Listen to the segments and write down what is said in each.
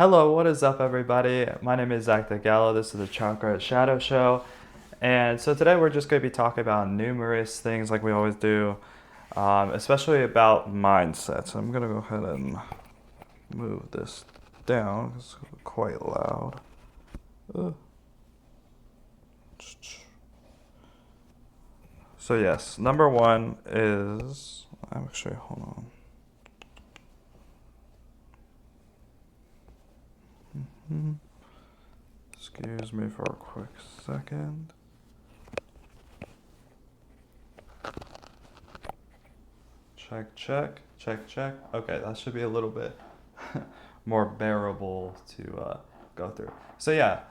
Hello, what is up, everybody? My name is Zac Dowgiallo. This is the Chakra Shadow Show. And so today we're just going to be talking about numerous things like we always do, especially about mindset. So I'm going to go ahead and move this down. It's quite loud. Ugh. So, yes, number one is. Actually, hold on. Excuse me for a quick second. Check, check, check, check. Okay, that should be a little bit more bearable to go through. So yeah,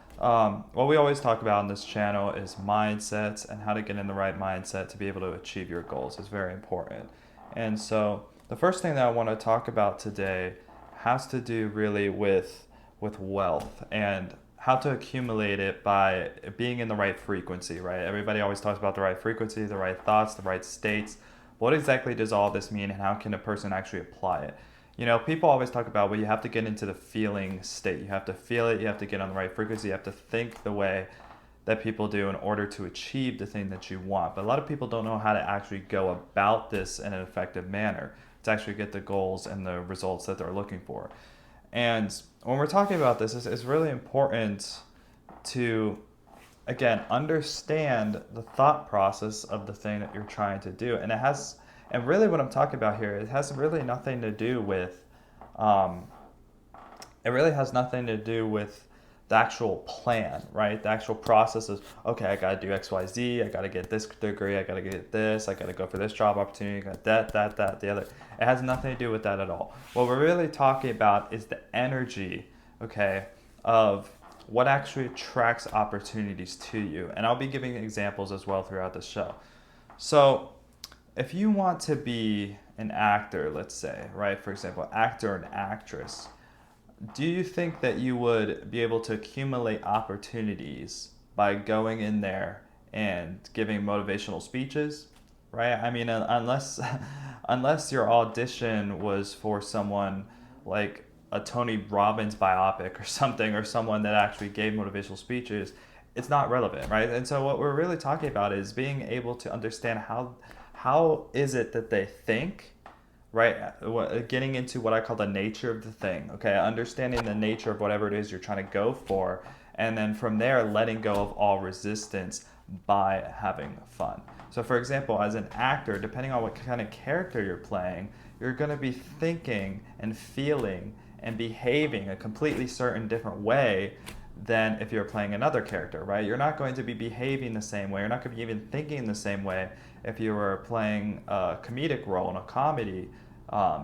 what we always talk about on this channel is mindsets and how to get in the right mindset to be able to achieve your goals. It's very important. And so the first thing that I want to talk about today has to do really with wealth and how to accumulate it by being in the right frequency, right? Everybody always talks about the right frequency, the right thoughts, the right states. What exactly does all this mean, and how can a person actually apply it? You know, people always talk about, well, you have to get into the feeling state. You have to feel it, you have to get on the right frequency, you have to think the way that people do in order to achieve the thing that you want. But a lot of people don't know how to actually go about this in an effective manner to actually get the goals and the results that they're looking for. And when we're talking about this, it's really important to, again, understand the thought process of the thing that you're trying to do. And really what I'm talking about here, it has really nothing to do with, um, it really has nothing to do with the actual plan, right? The actual process is, okay, I got to do X, Y, Z. I got to get this degree. I got to get this. I got to go for this job opportunity. I got that, the other. It has nothing to do with that at all. What we're really talking about is the energy, okay, of what actually attracts opportunities to you. And I'll be giving examples as well throughout the show. So if you want to be an actor, let's say, right? For example, actor and actress, do you think that you would be able to accumulate opportunities by going in there and giving motivational speeches? Right? I mean, unless unless your audition was for someone like a Tony Robbins biopic or something, or someone that actually gave motivational speeches, it's not relevant, right? And so what we're really talking about is being able to understand how is it that they think, right? Getting into what I call the nature of the thing, okay? Understanding the nature of whatever it is you're trying to go for, and then from there, letting go of all resistance by having fun. So, for example, as an actor, depending on what kind of character you're playing, you're going to be thinking and feeling and behaving a completely certain different way than if you're playing another character, right? You're not going to be behaving the same way. You're not going to be even thinking the same way if you were playing a comedic role in a comedy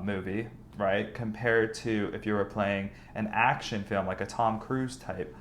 movie, right? Compared to if you were playing an action film like a Tom Cruise type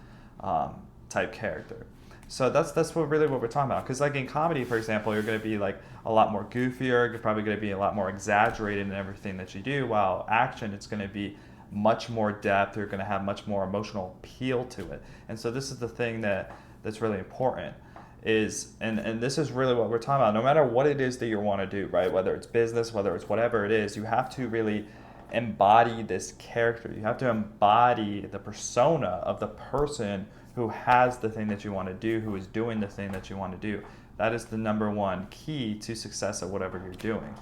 character. So that's what really what we're talking about. Because like in comedy, for example, you're going to be like a lot more goofier. You're probably going to be a lot more exaggerated in everything that you do. While action, it's going to be much more depth. You're going to have much more emotional appeal to it. And so this is the thing that's really important is, and this is really what we're talking about. No matter what it is that you want to do, right? Whether it's business, whether it's whatever it is, you have to really embody this character. You have to embody the persona of the person who has the thing that you want to do, who is doing the thing that you want to do. That is the number one key to success at whatever you're doing.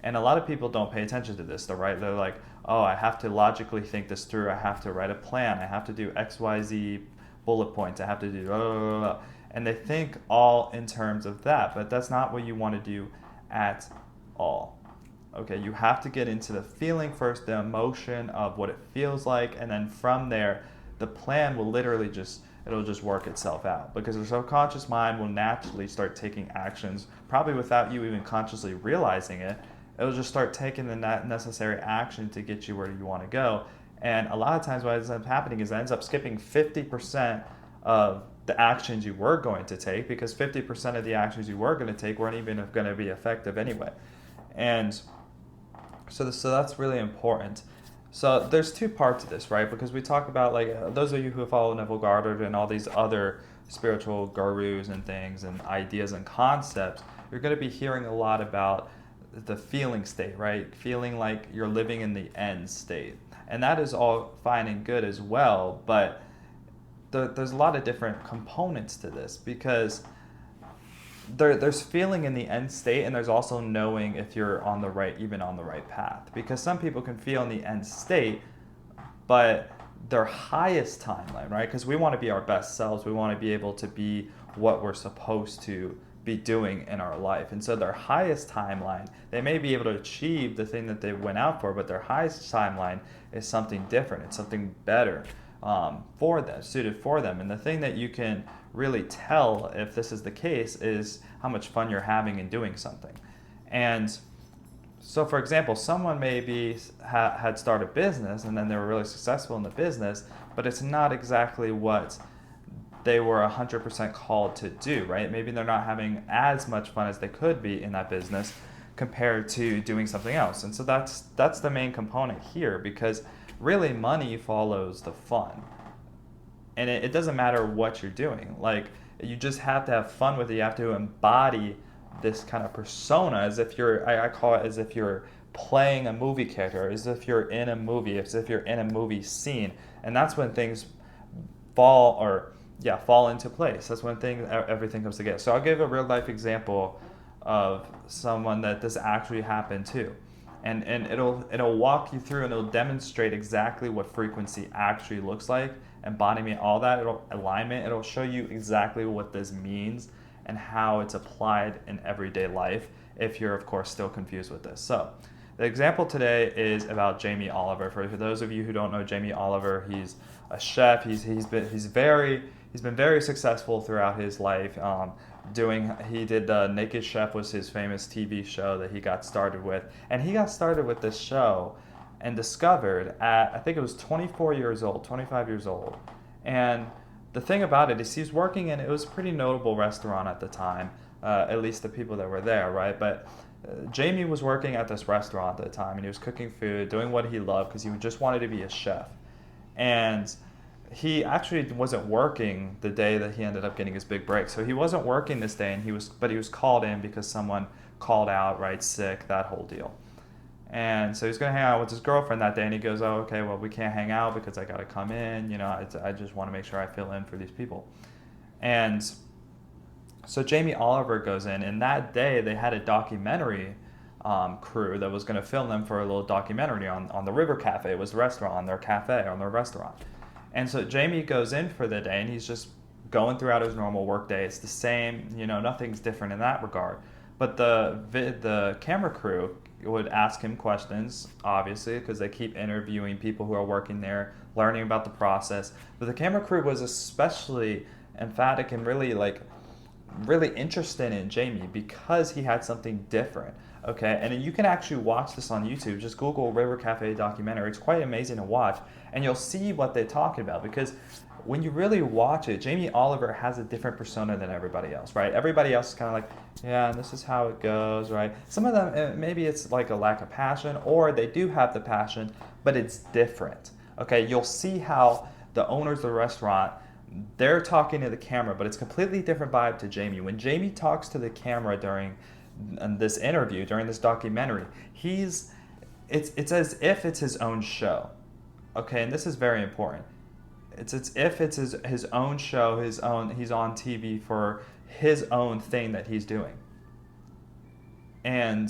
And a lot of people don't pay attention to this, though, right? They're like, oh, I have to logically think this through. I have to write a plan. I have to do X, Y, Z bullet points. I have to do blah, blah, blah, blah. And they think all in terms of that, but that's not what you want to do at all. Okay, you have to get into the feeling first, the emotion of what it feels like, and then from there, the plan will literally it'll just work itself out, because the subconscious mind will naturally start taking actions, probably without you even consciously realizing it. It'll just start taking the necessary action to get you where you want to go. And a lot of times what ends up happening is it ends up skipping 50% of the actions you were going to take, because 50% of the actions you were going to take weren't even going to be effective anyway. And so that's really important. So there's two parts to this, right? Because we talk about, like, those of you who follow Neville Goddard and all these other spiritual gurus and things and ideas and concepts, you're going to be hearing a lot about the feeling state, right? Feeling like you're living in the end state. And that is all fine and good as well, but there's a lot of different components to this, because there's feeling in the end state, and there's also knowing if you're on the right path. Because some people can feel in the end state, but their highest timeline, right? Because we want to be our best selves. We want to be able to be what we're supposed to be doing in our life. And so their highest timeline, they may be able to achieve the thing that they went out for, but their highest timeline is something different. It's something better for them, suited for them. And the thing that you can really tell if this is the case is how much fun you're having in doing something. And so, for example, someone maybe had started a business and then they were really successful in the business, but it's not exactly what they were 100% called to do, right? Maybe they're not having as much fun as they could be in that business compared to doing something else. And so that's the main component here, because really money follows the fun. And it doesn't matter what you're doing. Like, you just have to have fun with it. You have to embody this kind of persona, as if I call it as if you're playing a movie character, as if you're in a movie, as if you're in a movie scene. And that's when things fall into place. That's when everything comes together. So I'll give a real life example of someone that this actually happened to. And it'll walk you through, and it'll demonstrate exactly what frequency actually looks like, embodiment, all that, alignment. It'll show you exactly what this means and how it's applied in everyday life, if you're, of course, still confused with this. So the example today is about Jamie Oliver. For those of you who don't know Jamie Oliver, he's a chef. He's been very successful throughout his life. He did Naked Chef, was his famous TV show that he got started with. And he got started with this show and discovered at, I think it was 25 years old. And the thing about it is he's working in, it was a pretty notable restaurant at the time, at least the people that were there, right? But Jamie was working at this restaurant at the time, and he was cooking food, doing what he loved, because he just wanted to be a chef. And he actually wasn't working the day that he ended up getting his big break. So he wasn't working this day, but he was called in because someone called out, right, sick, that whole deal. And so he's going to hang out with his girlfriend that day, and he goes, oh, okay, well, we can't hang out because I got to come in. I just want to make sure I fill in for these people. And so Jamie Oliver goes in, and that day they had a documentary crew that was going to film them for a little documentary on the River Cafe. It was the restaurant, on their cafe, on their restaurant. And so Jamie goes in for the day, and he's just going throughout his normal work day. It's the same, nothing's different in that regard. But the camera crew would ask him questions, obviously, because they keep interviewing people who are working there, learning about the process. But the camera crew was especially emphatic and really interested in Jamie because he had something different. Okay, and you can actually watch this on YouTube. Just Google River Cafe documentary. It's quite amazing to watch, and you'll see what they're talking about, because when you really watch it, Jamie Oliver has a different persona than everybody else, right? Everybody else is kind of like, yeah, this is how it goes, right? Some of them, maybe it's like a lack of passion, or they do have the passion, but it's different. Okay, you'll see how the owners of the restaurant, they're talking to the camera, but it's completely different vibe to Jamie. When Jamie talks to the camera during this interview, during this documentary, it's as if it's his own show. Okay, and this is very important. It's as if it's his own show, he's on TV for his own thing that he's doing. And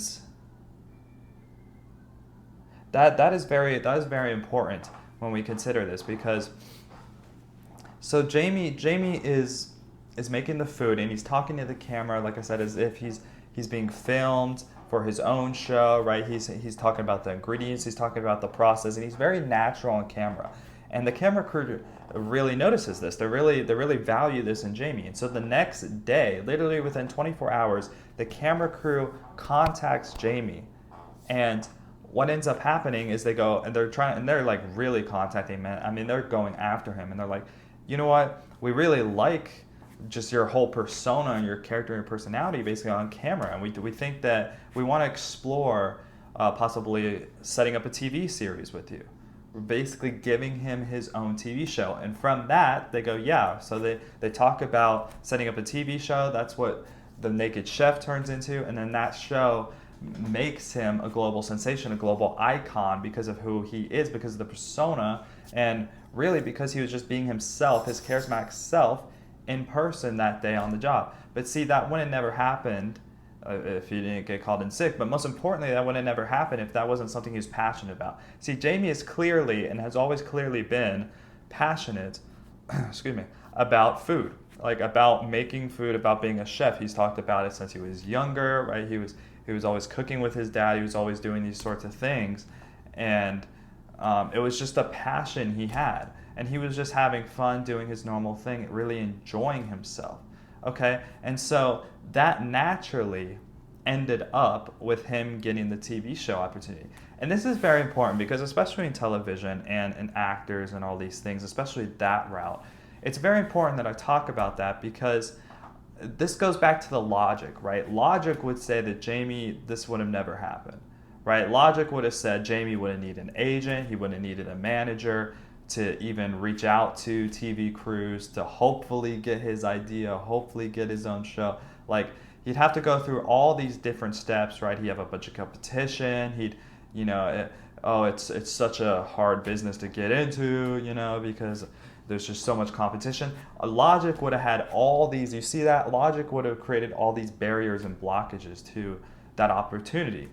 that is very important when we consider this, because so Jamie is making the food, and he's talking to the camera, like I said, as if he's being filmed for his own show, right? He's talking about the ingredients, he's talking about the process, and he's very natural on camera. And the camera crew really notices this. They really value this in Jamie. And so the next day, literally within 24 hours, the camera crew contacts Jamie. And what ends up happening is they go and they're like really contacting him. I mean, they're going after him, and they're like, you know what? We really like just your whole persona and your character and personality basically on camera, and we think that we want to explore possibly setting up a TV series with you. We're basically giving him his own TV show, and from that they go, yeah. So they talk about setting up a TV show. That's what the Naked Chef turns into, and then that show makes him a global sensation, a global icon because of who he is, because of the persona, and really because he was just being himself, his charismatic self, in person that day on the job. But see, that wouldn't never happened if he didn't get called in sick. But most importantly, that wouldn't never happen if that wasn't something he was passionate about. See, Jamie is clearly and has always clearly been passionate, excuse me, about food, like about making food, about being a chef. He's talked about it since he was younger, right? He was always cooking with his dad. He was always doing these sorts of things, and it was just a passion he had, and he was just having fun doing his normal thing, really enjoying himself. Okay, and so that naturally ended up with him getting the TV show opportunity. And this is very important because, especially in television and in actors and all these things, especially that route, it's very important that I talk about that because this goes back to the logic, right? Logic would say that Jamie, this would have never happened, right? Logic would have said Jamie wouldn't need an agent, he wouldn't have needed a manager to even reach out to TV crews to hopefully get his idea, hopefully get his own show. Like, he'd have to go through all these different steps, right? He'd have a bunch of competition. He'd, it's such a hard business to get into, because there's just so much competition. Logic would have had all these, you see that? Logic would have created all these barriers and blockages to that opportunity.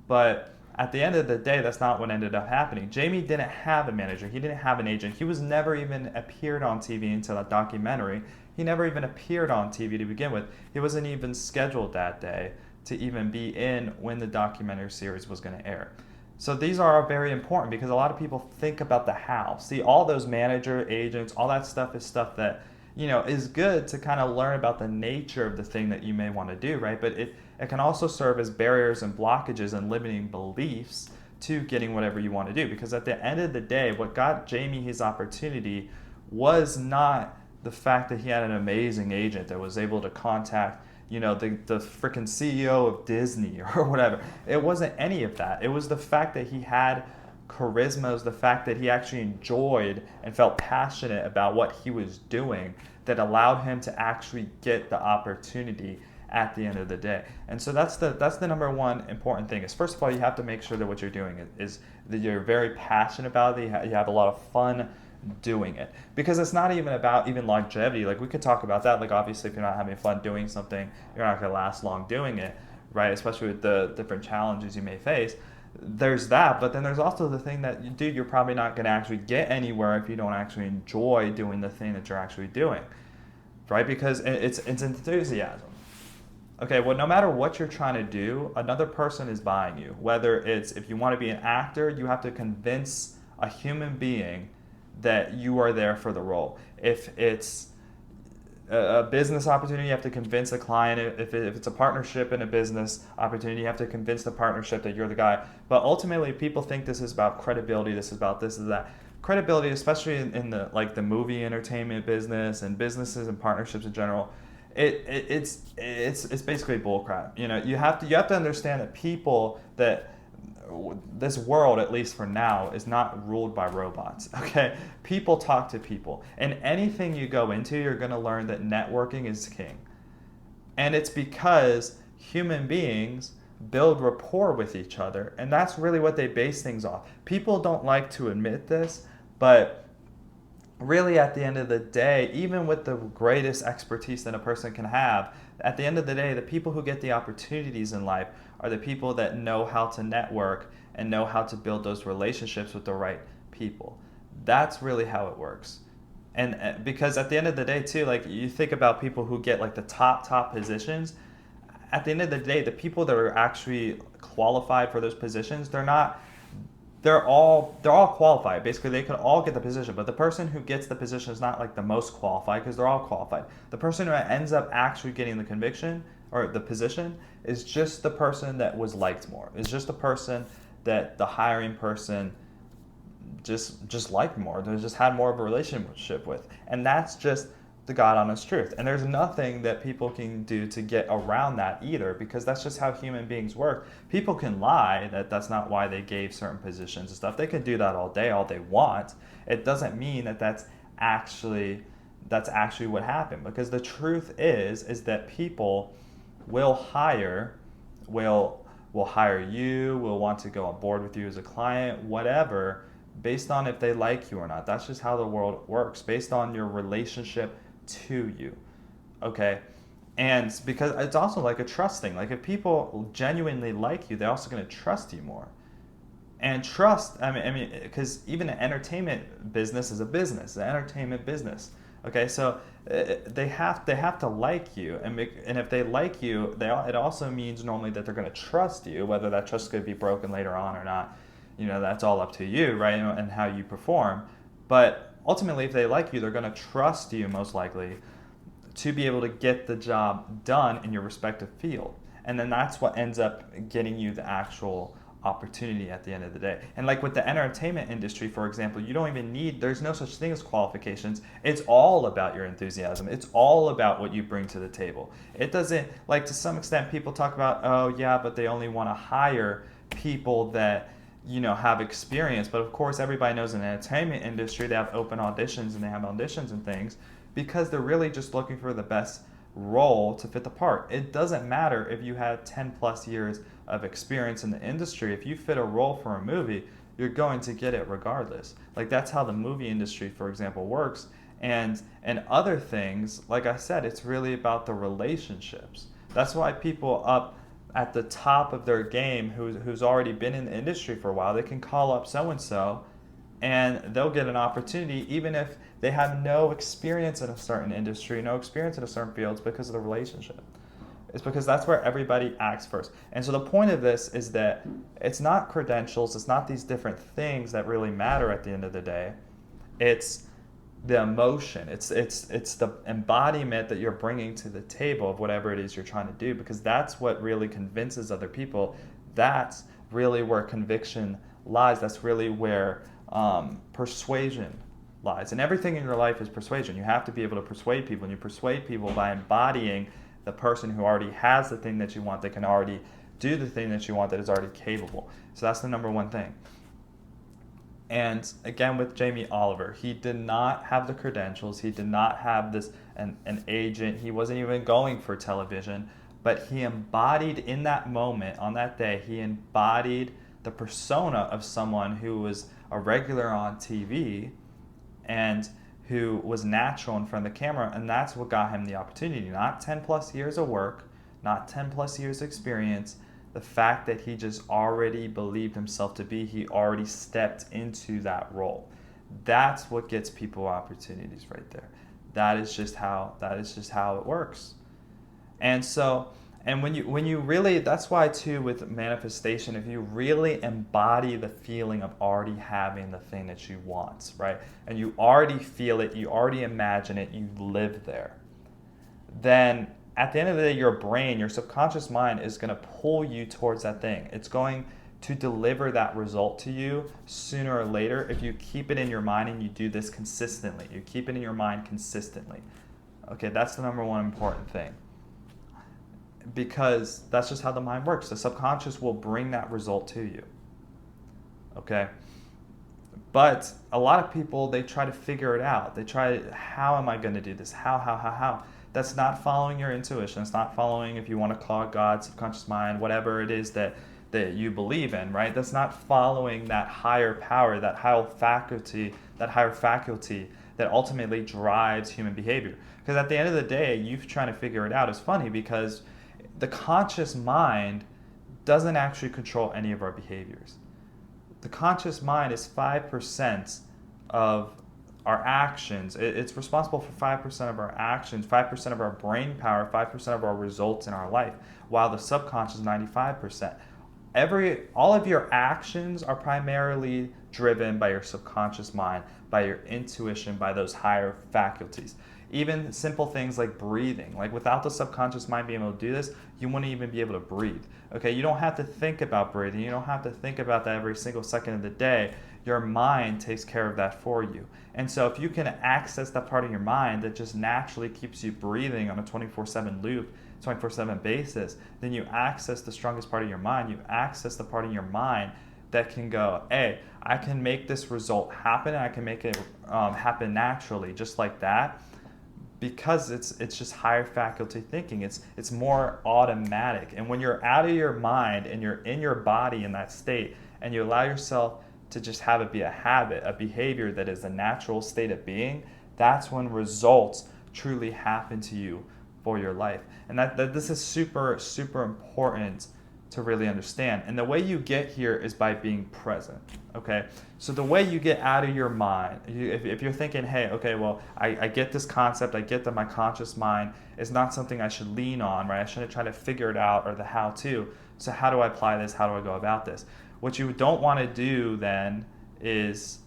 But at the end of the day, that's not what ended up happening. Jamie didn't have a manager. He didn't have an agent. He was never even appeared on TV until that documentary. He never even appeared on TV to begin with. He wasn't even scheduled that day to even be in when the documentary series was going to air. So these are very important because a lot of people think about the how. See, all those manager, agents, all that stuff is stuff that, is good to kind of learn about the nature of the thing that you may want to do, right? But it can also serve as barriers and blockages and limiting beliefs to getting whatever you want to do. Because at the end of the day, what got Jamie his opportunity was not the fact that he had an amazing agent that was able to contact, the freaking CEO of Disney or whatever. It wasn't any of that. It was the fact that he had charisma. It was the fact that he actually enjoyed and felt passionate about what he was doing that allowed him to actually get the opportunity at the end of the day. And so that's the number one important thing is, first of all, you have to make sure that what you're doing is that you're very passionate about it, you have a lot of fun doing it, because it's not even about even longevity. Like, we could talk about that. Like, obviously if you're not having fun doing something, you're not going to last long doing it, right? Especially with the different challenges you may face. There's that, but then there's also the thing that, dude, you're probably not going to actually get anywhere if you don't actually enjoy doing the thing that you're actually doing, right? Because it's enthusiasm. Okay, well, no matter what you're trying to do, another person is buying you. Whether it's, if you want to be an actor, you have to convince a human being that you are there for the role. If it's a business opportunity, you have to convince a client. If it's a partnership in a business opportunity, you have to convince the partnership that you're the guy. But ultimately, people think this is about credibility. This is about this and that. Credibility, especially in the movie entertainment business and businesses and partnerships in general, it's basically bullcrap. You have to understand that this world, at least for now, is not ruled by robots. Okay, people talk to people, and anything you go into, you're going to learn that networking is king. And it's because human beings build rapport with each other, and that's really what they base things off. People don't like to admit this, but really, at the end of the day, even with the greatest expertise that a person can have, at the end of the day, the people who get the opportunities in life are the people that know how to network and know how to build those relationships with the right people. That's really how it works. And because at the end of the day, too, like, you think about people who get like the top positions, at the end of the day, the people that are actually qualified for those positions, they're all qualified. Basically, they could all get the position, but the person who gets the position is not like the most qualified, because they're all qualified. The person who ends up actually getting the conviction or the position is just the person that was liked more. It's just the person that the hiring person just liked more. They just had more of a relationship with. And that's just the God honest truth. And there's nothing that people can do to get around that either, because that's just how human beings work. People can lie that that's not why they gave certain positions and stuff. They can do that all day, all they want. It doesn't mean that that's actually what happened, because the truth is that people will will hire you, will want to go on board with you as a client, whatever, based on if they like you or not. That's just how the world works, based on your relationship to you. Okay? And because it's also like a trust thing. Like if people genuinely like you, they're also going to trust you more. And trust, because even an entertainment business is a business, an entertainment business. Okay, so they have to like you, and if they like you, it also means normally that they're going to trust you. Whether that trust could be broken later on or not, that's all up to you, right? And how you perform. But ultimately, if they like you, they're going to trust you most likely to be able to get the job done in your respective field. And then that's what ends up getting you the actual opportunity at the end of the day. And like with the entertainment industry, for example, you don't even need, there's no such thing as qualifications. It's all about your enthusiasm. It's all about what you bring to the table. It doesn't, like to some extent, people talk about, oh yeah, but they only want to hire people that, have experience. But of course, everybody knows in the entertainment industry, they have open auditions and they have auditions and things because they're really just looking for the best role to fit the part. It doesn't matter if you had 10 plus years of experience in the industry. If you fit a role for a movie, you're going to get it regardless. Like that's how the movie industry, for example, works. And other things, like I said, it's really about the relationships. That's why people up at the top of their game who's already been in the industry for a while, they can call up so and so and they'll get an opportunity even if they have no experience in a certain industry, no experience in a certain fields because of the relationship. It's because that's where everybody acts first. And so the point of this is that it's not credentials, it's not these different things that really matter at the end of the day. It's the emotion. It's the embodiment that you're bringing to the table of whatever it is you're trying to do, because that's what really convinces other people. That's really where conviction lies. That's really where persuasion lies. And everything in your life is persuasion. You have to be able to persuade people, and you persuade people by embodying the person who already has the thing that you want, that can already do the thing that you want, that is already capable. So that's the number one thing. And again, with Jamie Oliver, he did not have the credentials. He did not have an agent. He wasn't even going for television. But he embodied in that moment, on that day, he embodied the persona of someone who was a regular on TV and who was natural in front of the camera, and that's what got him the opportunity. Not 10 plus years of work, not 10 plus years experience, the fact that he just already believed himself to be, he already stepped into that role. That's what gets people opportunities right there. That is just how it works. And so, and when you really, that's why too with manifestation, if you really embody the feeling of already having the thing that you want, right? And you already feel it, you already imagine it, you live there, then at the end of the day, your brain, your subconscious mind is going to pull you towards that thing. It's going to deliver that result to you sooner or later if you keep it in your mind and you do this consistently. You keep it in your mind consistently. Okay, that's the number one important thing. Because that's just how the mind works. The subconscious will bring that result to you. Okay? But a lot of people, they try to figure it out. They try, how am I going to do this? How? That's not following your intuition. It's not following, if you want to call it God, subconscious mind, whatever it is that you believe in, right? That's not following that higher power, that higher faculty that ultimately drives human behavior. Because at the end of the day, you trying to figure it out is funny, because the conscious mind doesn't actually control any of our behaviors. The conscious mind is 5% of our actions. It's responsible for 5% of our actions, 5% of our brain power, 5% of our results in our life, while the subconscious is 95%. All of your actions are primarily driven by your subconscious mind, by your intuition, by those higher faculties. Even simple things like breathing. Like without the subconscious mind being able to do this, you wouldn't even be able to breathe. Okay, you don't have to think about breathing. You don't have to think about that every single second of the day. Your mind takes care of that for you. And so if you can access that part of your mind that just naturally keeps you breathing on a 24/7 loop, 24/7 basis, then you access the strongest part of your mind. You access the part of your mind that can go, hey, I can make this result happen. I can make it happen naturally, just like that. because it's just higher faculty thinking. It's more automatic. And when you're out of your mind and you're in your body in that state, and you allow yourself to just have it be a habit, a behavior that is a natural state of being, that's when results truly happen to you for your life. And that this is super, super important to really understand. And the way you get here is by being present. Okay, so the way you get out of your mind, if you're thinking, hey, okay, well, I get this concept, I get that my conscious mind is not something I should lean on, right? I shouldn't try to figure it out, or the how to. So how do I apply this? How do I go about this? What you don't want to do then is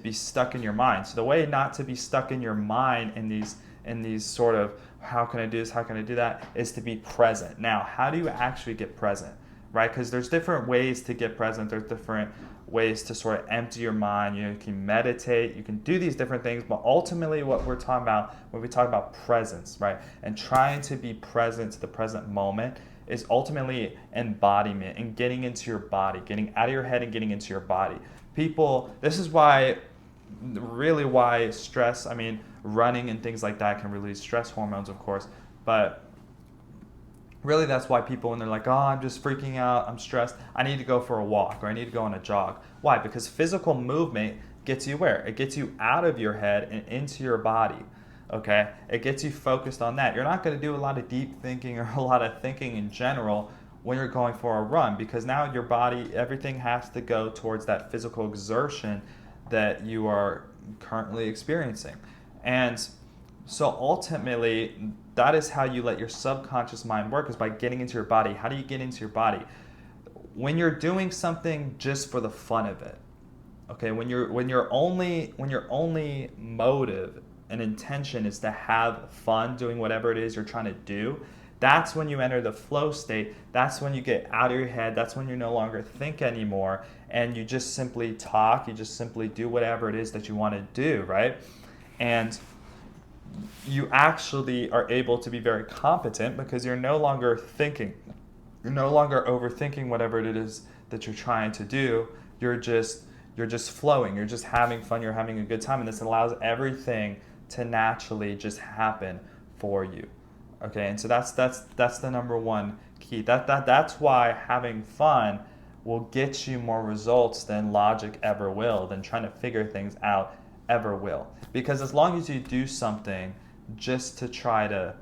be stuck in your mind. So the way not to be stuck in your mind in these sort of, how can I do this, how can I do that, is to be present. Now, how do you actually get present, right? Because there's different ways to get present. There's different ways to sort of empty your mind. You can meditate, you can do these different things, but ultimately what we're talking about when we talk about presence, right, and trying to be present to the present moment, is ultimately embodiment and getting into your body, getting out of your head and getting into your body. People, this is why stress, running and things like that can release stress hormones, of course, but really that's why people, when they're like, oh, I'm just freaking out, I'm stressed, I need to go for a walk, or I need to go on a jog. Why? Because physical movement gets you where? It gets you out of your head and into your body. Okay? It gets you focused on that. You're not going to do a lot of deep thinking or a lot of thinking in general when you're going for a run, because now your body, everything has to go towards that physical exertion that you are currently experiencing. And so ultimately, that is how you let your subconscious mind work, is by getting into your body. How do you get into your body? When you're doing something just for the fun of it. Okay, when your only motive and intention is to have fun doing whatever it is you're trying to do, that's when you enter the flow state. That's when you get out of your head. That's when you no longer think anymore, and you just simply talk. You just simply do whatever it is that you want to do, right? And you actually are able to be very competent because you're no longer thinking. You're no longer overthinking whatever it is that you're trying to do. You're just flowing. You're just having fun. You're having a good time, and this allows everything to naturally just happen for you. Okay, and so that's the number one key. That's why having fun will get you more results than logic ever will, than trying to figure things out ever will. Because as long as you do something just to try to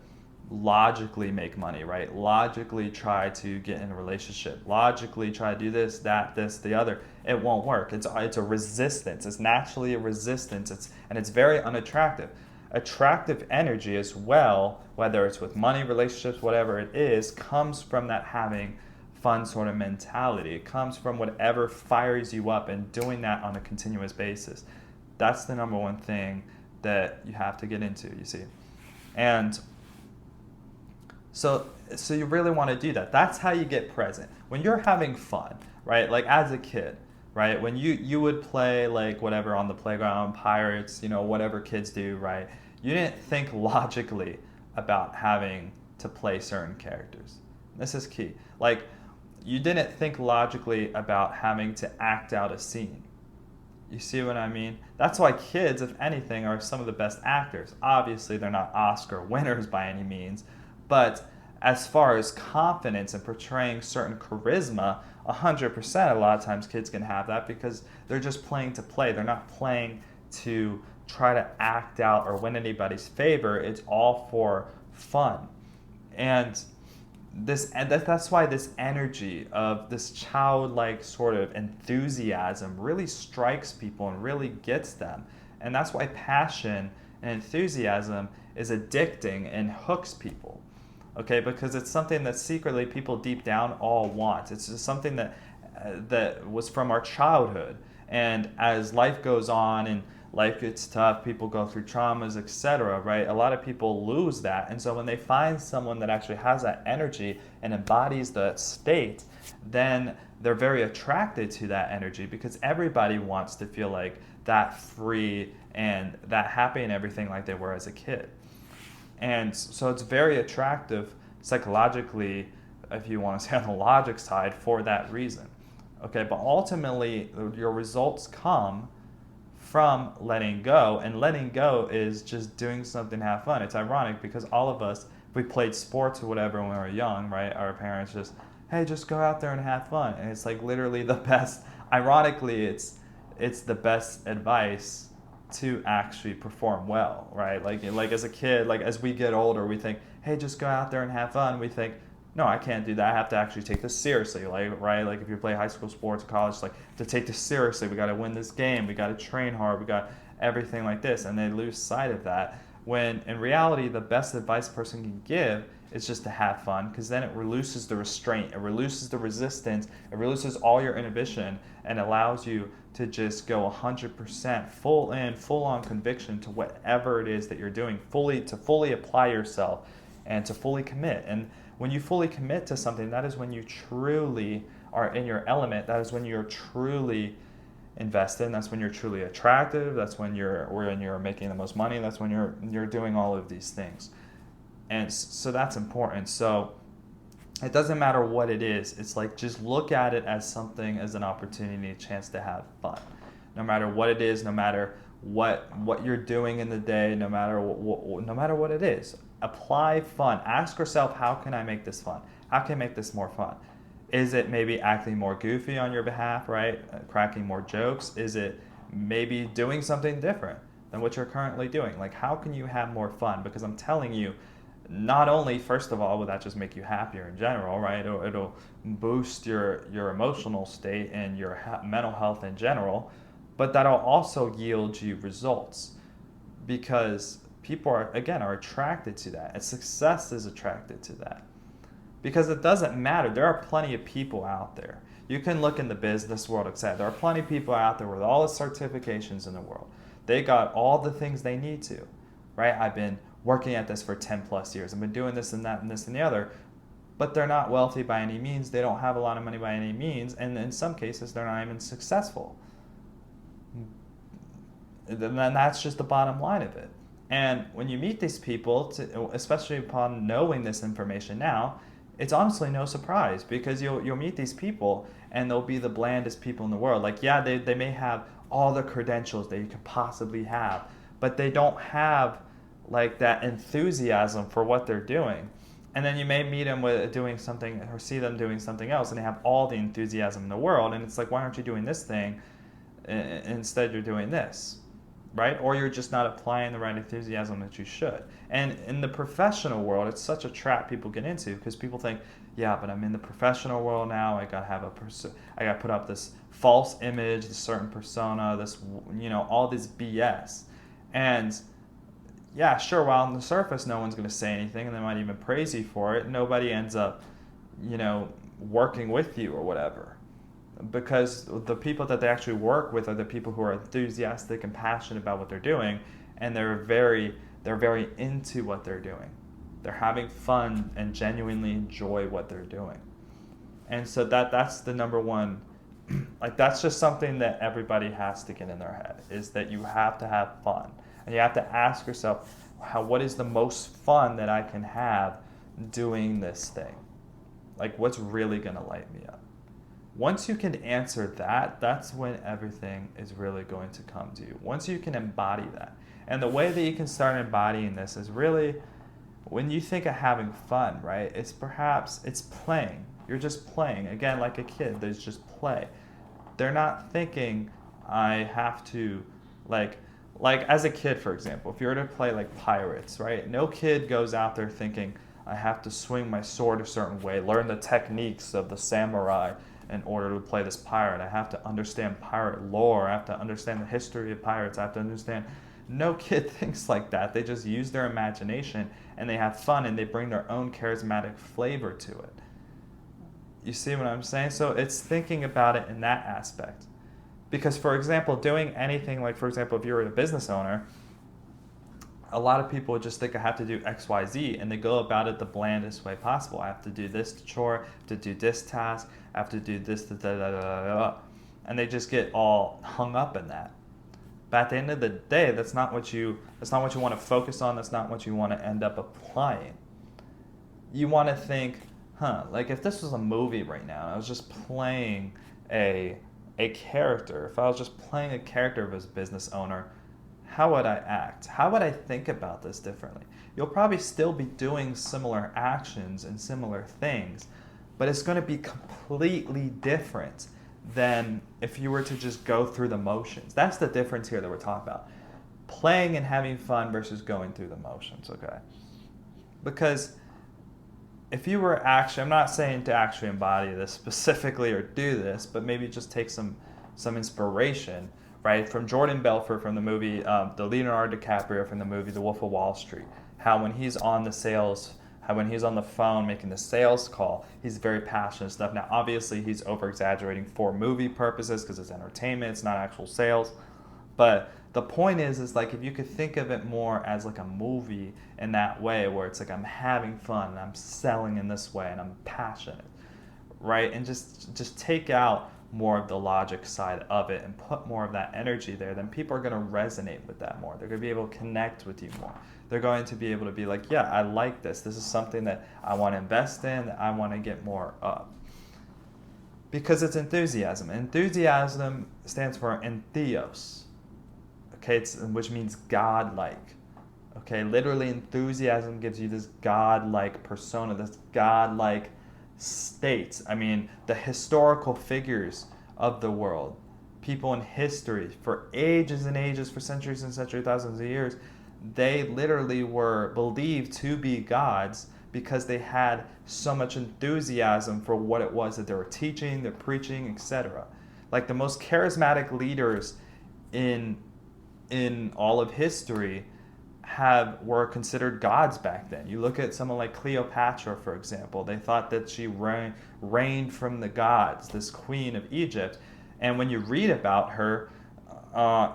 logically make money, right? Logically try to get in a relationship, logically try to do this, that, this, the other, it won't work. It's a resistance. It's naturally a resistance. And it's very unattractive. Attractive energy as well, whether it's with money, relationships, whatever it is, comes from that having fun sort of mentality. It comes from whatever fires you up and doing that on a continuous basis. That's the number one thing that you have to get into, you see. And so you really want to do that. That's how you get present. When you're having fun, right? Like as a kid, right? When you would play like whatever on the playground, pirates, whatever kids do, right? You didn't think logically about having to play certain characters. This is key. Like you didn't think logically about having to act out a scene. You see what I mean? That's why kids, if anything, are some of the best actors. Obviously, they're not Oscar winners by any means, but as far as confidence and portraying certain charisma, 100%, a lot of times kids can have that because they're just playing to play. They're not playing to try to act out or win anybody's favor. It's all for fun. And that's why this energy of this childlike sort of enthusiasm really strikes people and really gets them. And that's why passion and enthusiasm is addicting and hooks people. Okay, because it's something that secretly people deep down all want. It's just something that was from our childhood. And as life goes on and life gets tough, people go through traumas, etc., right? A lot of people lose that. And so when they find someone that actually has that energy and embodies the state, then they're very attracted to that energy because everybody wants to feel like that free and that happy and everything like they were as a kid. And so it's very attractive psychologically, if you want to say on the logic side, for that reason. Okay, but ultimately your results come from letting go. And letting go is just doing something to have fun. It's ironic because all of us, if we played sports or whatever when we were young, right? Our parents just, hey, just go out there and have fun. And it's like literally the best, ironically, it's the best advice to actually perform well, right? Like as a kid, like as we get older, we think, hey, just go out there and have fun. We think, no, I can't do that. I have to actually take this seriously, like, right? Like if you play high school sports or college, like to take this seriously, we got to win this game. We got to train hard. We got everything like this. And they lose sight of that when in reality, the best advice a person can give is just to have fun, because then it releases the restraint, it releases the resistance, it releases all your inhibition, and allows you to just go 100% full on conviction to whatever it is that you're doing, to fully apply yourself and to fully commit. And when you fully commit to something, that is when you truly are in your element. That is when you're truly invested. That's when you're truly attractive. That's when you're making the most money. That's when you're doing all of these things. And so that's important. So it doesn't matter what it is. It's like just look at it as something, as an opportunity, a chance to have fun. No matter what it is, no matter what you're doing in the day, no matter what it is, apply fun. Ask yourself, how can I make this fun? How can I make this more fun? Is it maybe acting more goofy on your behalf, right? Cracking more jokes? Is it maybe doing something different than what you're currently doing? Like, how can you have more fun? Because I'm telling you, not only, first of all, will that just make you happier in general, right? It'll boost your emotional state and your mental health in general, but that'll also yield you results, because people are attracted to that, and success is attracted to that. Because it doesn't matter. There are plenty of people out there. You can look in the business world, etc. There are plenty of people out there with all the certifications in the world. They got all the things they need to, right? I've been working at this for 10 plus years. I've been doing this and that and this and the other. But they're not wealthy by any means. They don't have a lot of money by any means. And in some cases, they're not even successful. And then that's just the bottom line of it. And when you meet these people, especially upon knowing this information now, it's honestly no surprise, because you'll meet these people and they'll be the blandest people in the world. Like, yeah, they may have all the credentials that you could possibly have, but they don't have like that enthusiasm for what they're doing. And then you may meet them with doing something, or see them doing something else, and they have all the enthusiasm in the world, and it's like, why aren't you doing this thing? Instead you're doing this, right? Or you're just not applying the right enthusiasm that you should. And in the professional world, it's such a trap people get into, because people think, yeah, but I'm in the professional world now. I got to put up this false image, this certain persona, this, all this BS. And yeah, sure, while on the surface no one's going to say anything, and they might even praise you for it, nobody ends up, working with you or whatever. Because the people that they actually work with are the people who are enthusiastic and passionate about what they're doing, and they're very into what they're doing. They're having fun and genuinely enjoy what they're doing. And so that's the number one, like, that's just something that everybody has to get in their head, is that you have to have fun. And you have to ask yourself, what is the most fun that I can have doing this thing? Like, what's really going to light me up? Once you can answer that, that's when everything is really going to come to you. Once you can embody that. And the way that you can start embodying this is really, when you think of having fun, right? It's playing. You're just playing. Again, like a kid, there's just play. They're not thinking, I have to, like as a kid, for example, if you were to play like pirates, right? No kid goes out there thinking, I have to swing my sword a certain way, learn the techniques of the samurai in order to play this pirate. I have to understand pirate lore. I have to understand the history of pirates. I have to understand. No kid thinks like that. They just use their imagination, and they have fun, and they bring their own charismatic flavor to it. You see what I'm saying? So it's thinking about it in that aspect. Because, for example, doing anything, like, for example, if you're a business owner, a lot of people just think I have to do X, Y, Z, and they go about it the blandest way possible. I have to do this chore, I have to do this task, I have to do this, da, da, da, da, da. And they just get all hung up in that. But at the end of the day, that's not what you want to focus on. That's not what you want to end up applying. You want to think, like if this was a movie right now, I was just playing a a character, if I was just playing a character of a business owner, how would I act? How would I think about this differently? You'll probably still be doing similar actions and similar things, but it's going to be completely different than if you were to just go through the motions. That's the difference here that we're talking about. Playing and having fun versus going through the motions, okay? Because if you were actually, I'm not saying to actually embody this specifically or do this, but maybe just take some inspiration, right, from Jordan Belfort from the movie, the Leonardo DiCaprio from the movie The Wolf of Wall Street. How when he's on when he's on the phone making the sales call, he's very passionate and stuff. Now, obviously, he's over-exaggerating for movie purposes because it's entertainment, it's not actual sales. But the point is like if you could think of it more as like a movie in that way, where it's like I'm having fun and I'm selling in this way and I'm passionate, right? And just take out more of the logic side of it and put more of that energy there, then people are going to resonate with that more. They're going to be able to connect with you more. They're going to be able to be like, yeah, I like this. This is something that I want to invest in, that I want to get more of. Because it's enthusiasm. Enthusiasm stands for entheos, okay, which means God-like. Okay, literally enthusiasm gives you this God-like persona, this God-like state. I mean, the historical figures of the world, people in history, for ages and ages, for centuries and centuries, thousands of years, they literally were believed to be gods because they had so much enthusiasm for what it was that they were teaching, they're preaching, etc. Like the most charismatic leaders in all of history were considered gods back then. You look at someone like Cleopatra, for example. They thought that she reigned from the gods, this queen of Egypt. And when you read about her,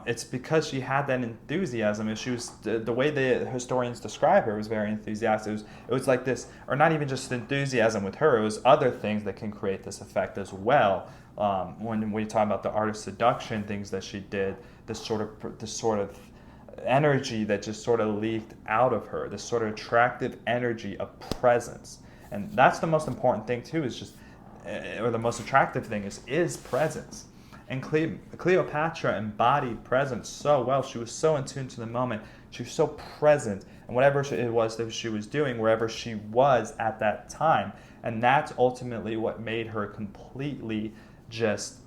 it's because she had that enthusiasm. And she was the way the historians describe her was very enthusiastic. It was like this, or not even just enthusiasm with her. It was other things that can create this effect as well. When we talk about the art of seduction, things that she did, this sort of energy that just sort of leaked out of her, this sort of attractive energy of presence. And that's the most important thing too, is just, or the most attractive thing is presence. And Cleopatra embodied presence so well. She was so in tune to the moment. She was so present and whatever it was that she was doing, wherever she was at that time. And that's ultimately what made her completely just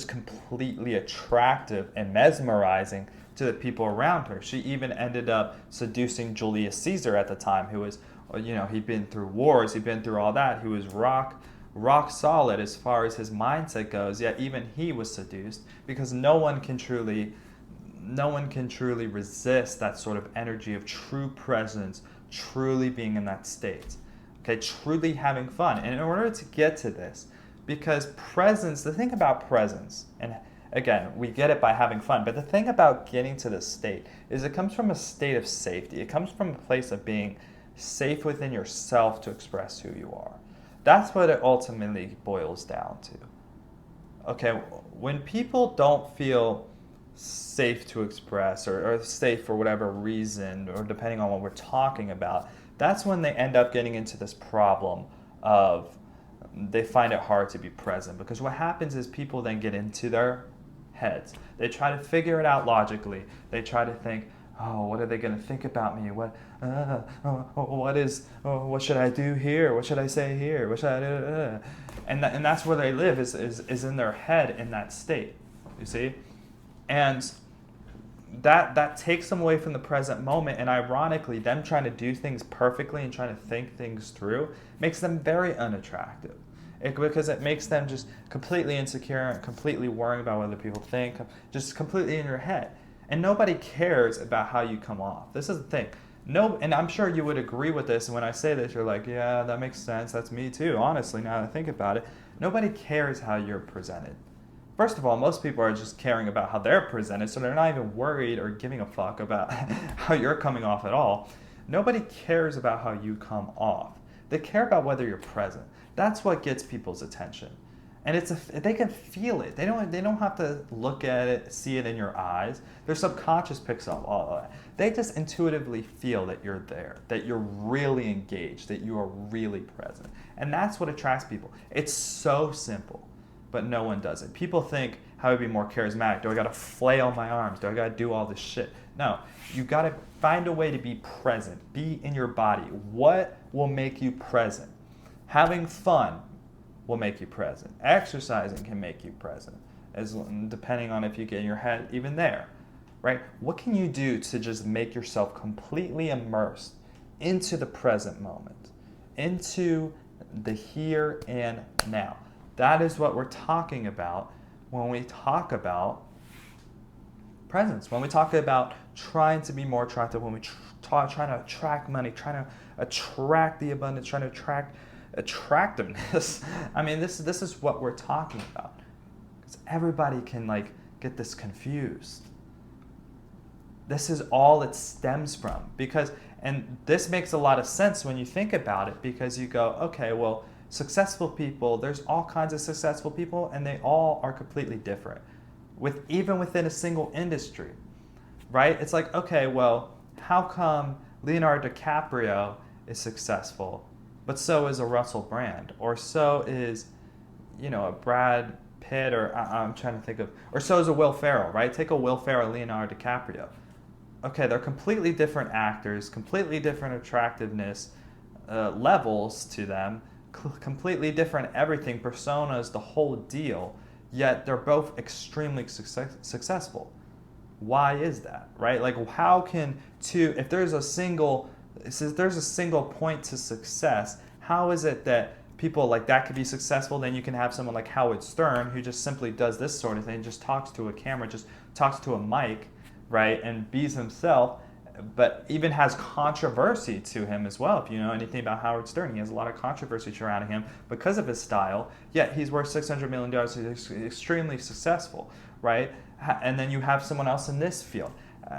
completely attractive and mesmerizing to the people around her. She even ended up seducing Julius Caesar at the time, who was, he'd been through wars, he'd been through all that. He was rock solid as far as his mindset goes, yet even he was seduced, because no one can truly resist that sort of energy of true presence, truly being in that state, okay, truly having fun. And in order to get to this, because presence, the thing about presence, and again, we get it by having fun, but the thing about getting to this state is it comes from a state of safety. It comes from a place of being safe within yourself to express who you are. That's what it ultimately boils down to. Okay, when people don't feel safe to express or safe for whatever reason, or depending on what we're talking about, that's when they end up getting into this problem of they find it hard to be present. Because what happens is people then get into their heads. They try to figure it out logically. They try to think, oh, what are they going to think about me? What should I do here? What should I say here? What should I do? And that's where they live, is in their head, in that state. You see? And that takes them away from the present moment. And ironically, them trying to do things perfectly and trying to think things through makes them very unattractive. Because it makes them just completely insecure, completely worrying about what other people think, just completely in your head. And nobody cares about how you come off. This is the thing. And I'm sure you would agree with this. And when I say this, you're like, yeah, that makes sense. That's me too. Honestly, now that I think about it, nobody cares how you're presented. First of all, most people are just caring about how they're presented, so they're not even worried or giving a fuck about how you're coming off at all. Nobody cares about how you come off. They care about whether you're present. That's what gets people's attention. And they can feel it. They don't have to look at it, see it in your eyes. Their subconscious picks up all of that. They just intuitively feel that you're there, that you're really engaged, that you are really present. And that's what attracts people. It's so simple. but no one does it. People think, how to be more charismatic? Do I gotta flail my arms? Do I gotta do all this shit? No, you gotta find a way to be present. Be in your body. What will make you present? Having fun will make you present. Exercising can make you present, as depending on if you get in your head even there, right? What can you do to just make yourself completely immersed into the present moment, into the here and now? That is what we're talking about when we talk about presence, when we talk about trying to be more attractive, when we trying to attract money, trying to attract the abundance, trying to attract attractiveness. I mean, this is what we're talking about, because everybody can like get this confused. This is all it stems from, because, and this makes a lot of sense when you think about it, because you go, okay, well, successful people, there's all kinds of successful people, and they all are completely different, even within a single industry, right? It's like, okay, well, how come Leonardo DiCaprio is successful, but so is a Russell Brand, or so is, a Brad Pitt, or I'm trying to think of, or so is a Will Ferrell, right? Take a Will Ferrell, Leonardo DiCaprio. Okay, they're completely different actors, completely different attractiveness levels to them, completely different everything, personas, the whole deal, yet they're both extremely successful. Why is that, right? Like, how can if there's a single point to success, how is it that people like that could be successful? Then you can have someone like Howard Stern, who just simply does this sort of thing, just talks to a camera, just talks to a mic, right, and bees himself, but even has controversy to him as well. If you know anything about Howard Stern, he has a lot of controversy surrounding him because of his style, yet he's worth $600 million, he's extremely successful, right? And then you have someone else in this field.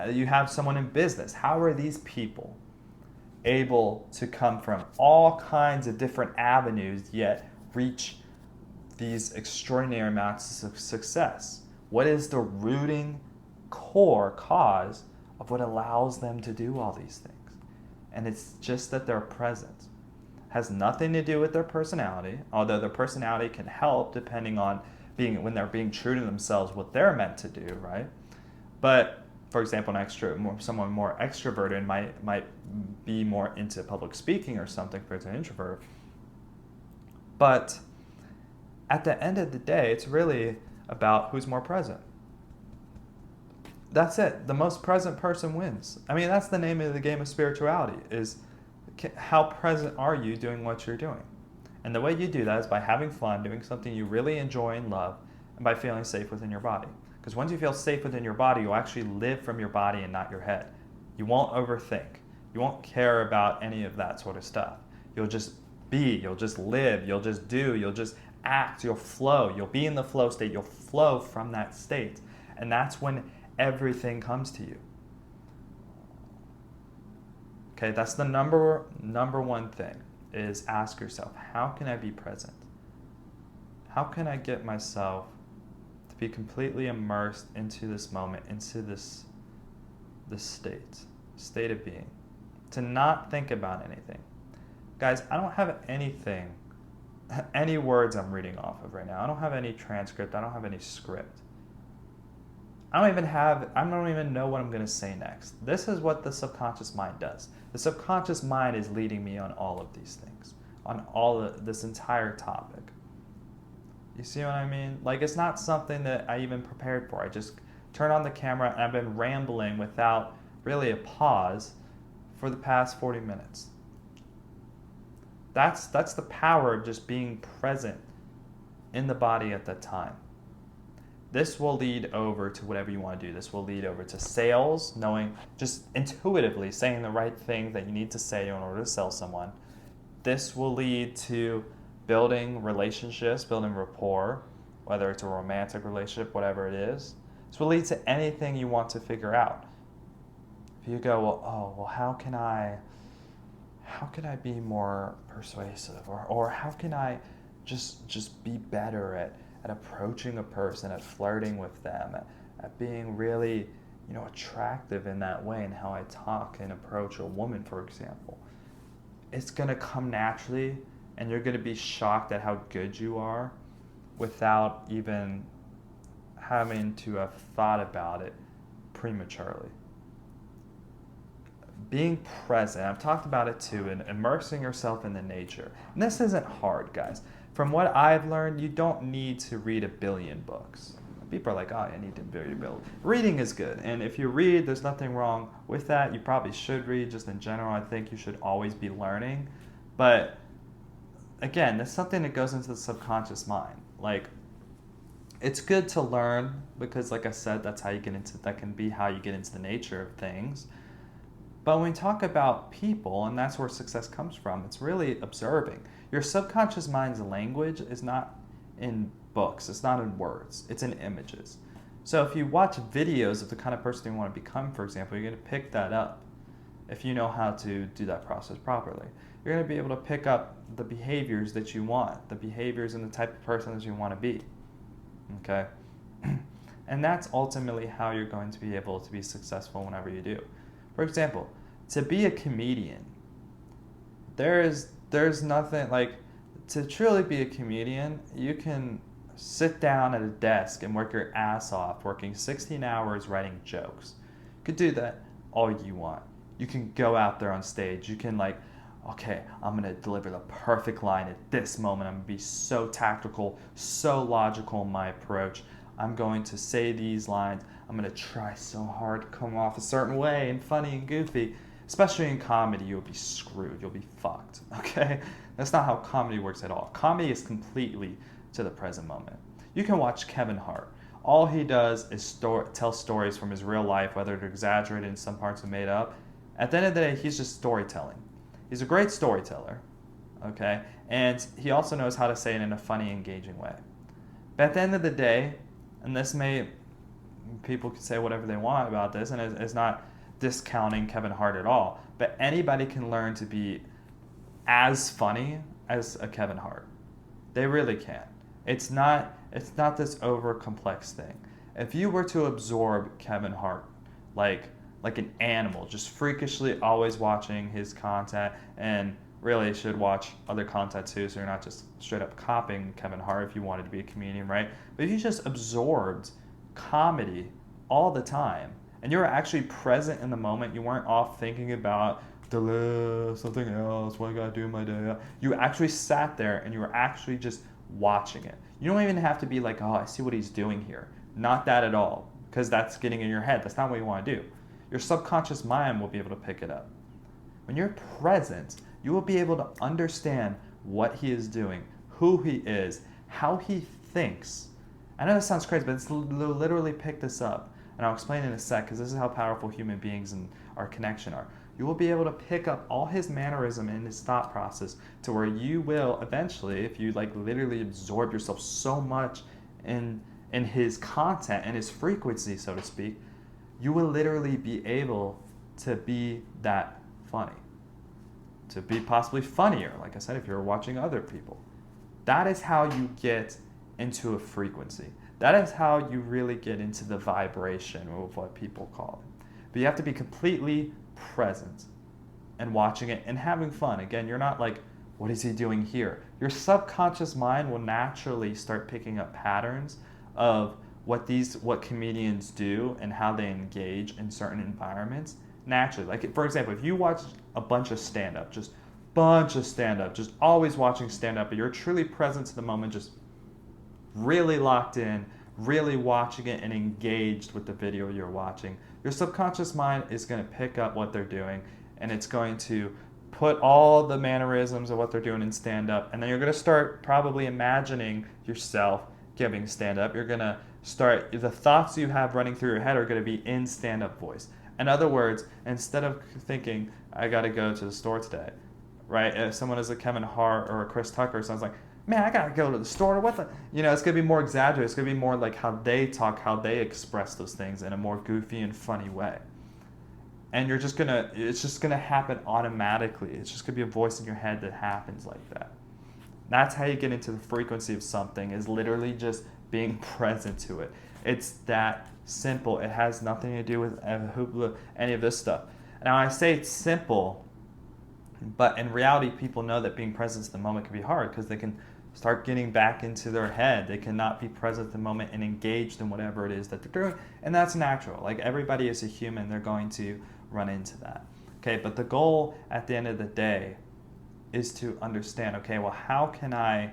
You have someone in business. How are these people able to come from all kinds of different avenues, yet reach these extraordinary amounts of success? What is the rooting core cause of what allows them to do all these things? And it's just that they're present. Has nothing to do with their personality, although their personality can help depending on when they're being true to themselves, what they're meant to do, right? But for example, someone more extroverted might be more into public speaking or something for an introvert. But at the end of the day, it's really about who's more present. That's it. The most present person wins. I mean, that's the name of the game of spirituality, is how present are you doing what you're doing? And the way you do that is by having fun, doing something you really enjoy and love, and by feeling safe within your body. Because once you feel safe within your body, you'll actually live from your body and not your head. You won't overthink. You won't care about any of that sort of stuff. You'll just be, you'll just live, you'll just do, you'll just act, you'll flow. You'll be in the flow state, you'll flow from that state. And that's when everything comes to you. Okay, that's the number one thing, is ask yourself, how can I be present? How can I get myself to be completely immersed into this moment, into this state of being, to not think about anything? Guys, I don't have any words I'm reading off of right now. I don't have any transcript. I don't have any script. I don't even know what I'm going to say next. This is what the subconscious mind does. The subconscious mind is leading me on all of these things, on this entire topic. You see what I mean? Like, it's not something that I even prepared for. I just turned on the camera and I've been rambling without really a pause for the past 40 minutes. That's the power of just being present in the body at that time. This will lead over to whatever you want to do. This will lead over to sales, knowing, just intuitively saying the right thing that you need to say in order to sell someone. This will lead to building relationships, building rapport, whether it's a romantic relationship, whatever it is. This will lead to anything you want to figure out. If you go, how can I be more persuasive, or how can I just be better at approaching a person, at flirting with them, at being really, attractive in that way, and how I talk and approach a woman, for example. It's going to come naturally, and you're going to be shocked at how good you are without even having to have thought about it prematurely. Being present, I've talked about it too, and immersing yourself in the nature. And this isn't hard, guys. From what I've learned, you don't need to read 1,000,000,000 books. People are like, oh, I need to read a billion. Reading is good. And if you read, there's nothing wrong with that. You probably should read. Just in general, I think you should always be learning. But again, that's something that goes into the subconscious mind. Like, it's good to learn because, like I said, that can be how you get into the nature of things. But when we talk about people, and that's where success comes from, it's really observing. Your subconscious mind's language is not in books, it's not in words, it's in images. So if you watch videos of the kind of person you want to become, for example, you're going to pick that up if you know how to do that process properly. You're going to be able to pick up the behaviors that you want, the behaviors and the type of person that you want to be. Okay? And that's ultimately how you're going to be able to be successful whenever you do. For example, to be a comedian, there's nothing like, to truly be a comedian, you can sit down at a desk and work your ass off, working 16 hours writing jokes. You could do that all you want. You can go out there on stage. You can like, okay, I'm going to deliver the perfect line at this moment. I'm going to be so tactical, so logical in my approach. I'm going to say these lines. I'm going to try so hard to come off a certain way and funny and goofy. Especially in comedy, you'll be screwed. You'll be fucked, okay? That's not how comedy works at all. Comedy is completely to the present moment. You can watch Kevin Hart. All he does is tell stories from his real life, whether they're exaggerated and some parts are made up. At the end of the day, he's just storytelling. He's a great storyteller, okay? And he also knows how to say it in a funny, engaging way. But at the end of the day, and people can say whatever they want about this, and it's not discounting Kevin Hart at all, but anybody can learn to be as funny as a Kevin Hart. They really can. It's not this over complex thing. If you were to absorb Kevin Hart like an animal, just freakishly always watching his content, and really should watch other content too, so you're not just straight up copying Kevin Hart if you wanted to be a comedian, right? But if you just absorbed comedy all the time, and you were actually present in the moment, you weren't off thinking about something else, what I gotta do in my day. You actually sat there and you were actually just watching it. You don't even have to be like, oh, I see what he's doing here. Not that at all, because that's getting in your head. That's not what you want to do. Your subconscious mind will be able to pick it up. When you're present, you will be able to understand what he is doing, who he is, how he thinks. I know this sounds crazy, but it's literally pick this up. And I'll explain in a sec, because this is how powerful human beings and our connection are. You will be able to pick up all his mannerism and his thought process to where you will eventually, if you like literally absorb yourself so much in his content and his frequency, so to speak, you will literally be able to be that funny. To be possibly funnier, like I said, if you're watching other people. That is how you get into a frequency. That is how you really get into the vibration of what people call it. But you have to be completely present and watching it and having fun. Again, you're not like, what is he doing here? Your subconscious mind will naturally start picking up patterns of what comedians do and how they engage in certain environments naturally. Like, for example, if you watch a bunch of stand-up, just always watching stand-up, but you're truly present to the moment, just really locked in, really watching it and engaged with the video you're watching, your subconscious mind is going to pick up what they're doing, and it's going to put all the mannerisms of what they're doing in stand-up, and then you're going to start probably imagining yourself giving stand-up. You're going to start, the thoughts you have running through your head are going to be in stand-up voice. In other words, instead of thinking, I got to go to the store today, right? If someone is a Kevin Hart or a Chris Tucker, sounds like, man, I gotta go to the store. What the? It's gonna be more exaggerated. It's gonna be more like how they talk, how they express those things in a more goofy and funny way. And it's just gonna happen automatically. It's just gonna be a voice in your head that happens like that. That's how you get into the frequency of something, is literally just being present to it. It's that simple. It has nothing to do with any of this stuff. Now, I say it's simple, but in reality, people know that being present in the moment can be hard because they can start getting back into their head. They cannot be present at the moment and engaged in whatever it is that they're doing. And that's natural. Like, everybody is a human. They're going to run into that. Okay, but the goal at the end of the day is to understand, okay, well, how can I